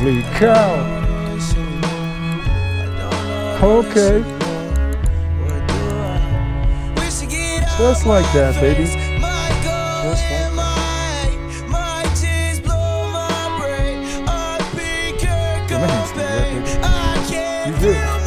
Holy cow. Okay. Just like that, baby. Just like that. Your hand's still wet, baby. You good.